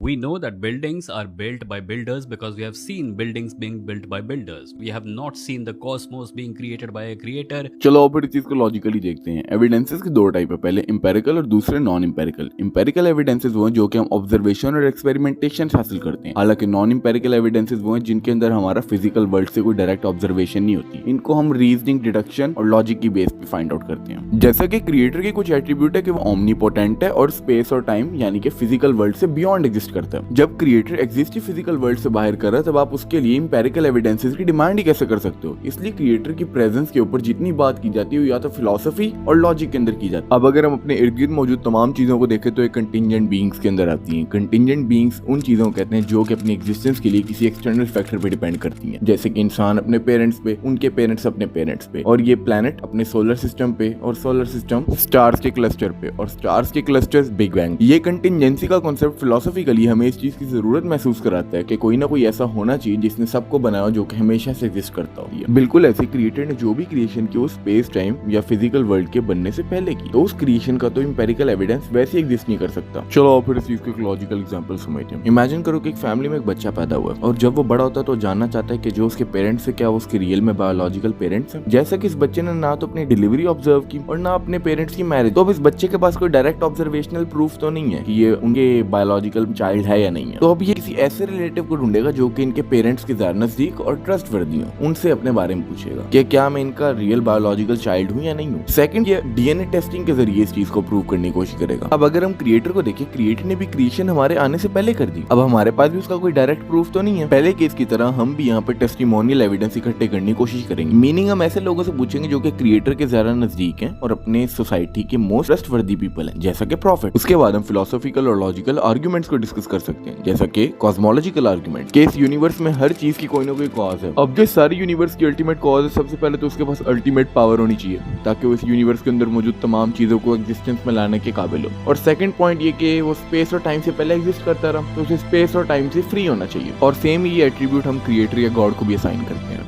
We know that buildings are built by builders because we have seen buildings being built by builders. We have not seen the cosmos being created by a creator. चलो अब फिर इस चीज को logically देखते हैं। Evidences के दो टाइप है, पहले इंपेरिकल और दूसरे नॉन इंपेरिकल। इंपेरिकल एविडेंसेस वो हैं जो कि हम ऑब्जर्वेशन और एक्सपेरिमेंटेशन से हासिल करते हैं, हालांकि नॉन इंपेरिकल एविडेंसेस वो हैं जिनके अंदर हमारा फिजिकल वर्ल्ड से कोई डायरेक्ट ऑब्जर्वेशन नहीं होती। इनको हम रीजनिंग, डिडक्शन और लॉजिक की बेस पे फाइंड आउट करते हैं। जैसा कि क्रिएटर की कुछ एट्रीब्यूट है कि वो ओमनीपोटेंट है और स्पेस और टाइम यानी कि फिजिकल वर्ल्ड से बियॉन्ड एग्जिस्ट करता है। जब क्रिएटर एग्जिस्ट ही फिजिकल वर्ल्ड से बाहर कर रहा है तब आप उसके लिए इंपेरिकल एविडेंसेस की डिमांड ही कैसे कर सकते हो। इसलिए क्रिएटर की प्रेजेंस के ऊपर जितनी बात की जाती है वो या तो फिलॉसफी और लॉजिक के अंदर की जाती है। अब अगर हम अपने इर्द गिर्द मौजूद तमाम चीजों को देखें तो एक कंटिंजेंट बीइंग्स के अंदर आती हैं। कंटिंजेंट बीइंग्स उन चीजों को कहते हैं जो कि अपनी एग्जिस्टेंस के लिए किसी एक्सटर्नल फैक्टर पे डिपेंड करती हैं, जैसे कि इंसान अपने पेरेंट्स पे, उनके पेरेंट्स अपने पेरेंट्स पे, और ये प्लैनेट अपने सोलर सिस्टम पे, और सोलर सिस्टम स्टार्स के क्लस्टर पे, और स्टार्स के क्लस्टर्स बिग बैंग। ये कंटिंजेंसी का कॉन्सेप्ट फिलोसफिकली हमें इस चीज की जरूरत महसूस कराता है कि कोई ना कोई ऐसा होना चाहिए जिसने सबको बनाया जो कि हमेशा से एग्जिस्ट करता हो। बिल्कुल ऐसे क्रिएटर ने जो भी क्रिएशन की वो स्पेस टाइम या फिजिकल वर्ल्ड के बनने से पहले की, तो उस क्रिएशन का तो इंपेरिकल एविडेंस वैसे एग्जिस्ट नहीं कर सकता। चलो फिर इस चीज को एक लॉजिकल एग्जांपल समझते हैं। इमेजिन करो कि एक फैमिली में एक बच्चा पैदा हुआ है और जब वो बड़ा होता है तो जानना चाहता है कि जो उसके पेरेंट्स है क्या वो उसके रियल में बायोलॉजिकल पेरेंट्स हैं। जैसा कि इस बच्चे ने ना तो अपनी डिलीवरी ऑब्जर्व की और ना अपने पेरेंट्स की मैरिज, तो अब इस बच्चे के पास कोई डायरेक्ट ऑब्जर्वेशनल प्रूफ तो नहीं है कि ये उनके बायोलॉजिकल चाइल्ड है या नहीं है। तो अब ये किसी ऐसे रिलेटिव को ढूंढेगा जो कि इनके पेरेंट्स के ज्यादा नजदीक और ट्रस्ट वर्दी हो। उनसे अपने बारे में पूछेगा कि क्या मैं इनका रियल बायोलॉजिकल चाइल्ड हूँ या नहीं हूँ। सेकंड, ये डीएनए टेस्टिंग के जरिए इस चीज को प्रूव करने की कोशिश करेगा। अब अगर हम क्रिएटर को देखें, क्रिएटर ने भी क्रिएशन हमारे आने से पहले कर दी। अब हमारे पास भी उसका कोई डायरेक्ट प्रूफ तो नहीं है। पहले केस की तरह हम भी यहाँ पे टेस्टिमोनियल एविडेंस इकट्ठे करने की कोशिश करेंगे। मीनिंग हम ऐसे लोगों से पूछेंगे जो कि क्रिएटर के ज्यादा नजदीक हैं और अपने सोसाइटी के मोस्ट ट्रस्टवर्दी पीपल हैं, जैसा कि प्रॉफिट। उसके बाद हम फिलोसॉफिकल और लॉजिकल आर्गुमेंट्स को डिस्कस कर सकते हैं, जैसा कि कॉस्मोलॉजिकल आर्गुमेंट के इस यूनिवर्स में हर चीज की कोई ना कोई कॉज है। अब जो सारी यूनिवर्स की अल्टीमेट कॉज है, सबसे पहले तो उसके पास अल्टीमेट पावर होनी चाहिए ताकि वो इस यूनिवर्स के अंदर मौजूद तमाम चीजों को एग्जिस्टेंस में लाने के काबिल हो। और सेकंड पॉइंट ये कि वो स्पेस और टाइम से पहले एग्जिस्ट करता रहा, तो उसे स्पेस और टाइम से फ्री होना चाहिए। और सेम ये एट्रीब्यूट हम क्रिएटर या गॉड को भी असाइन करते हैं।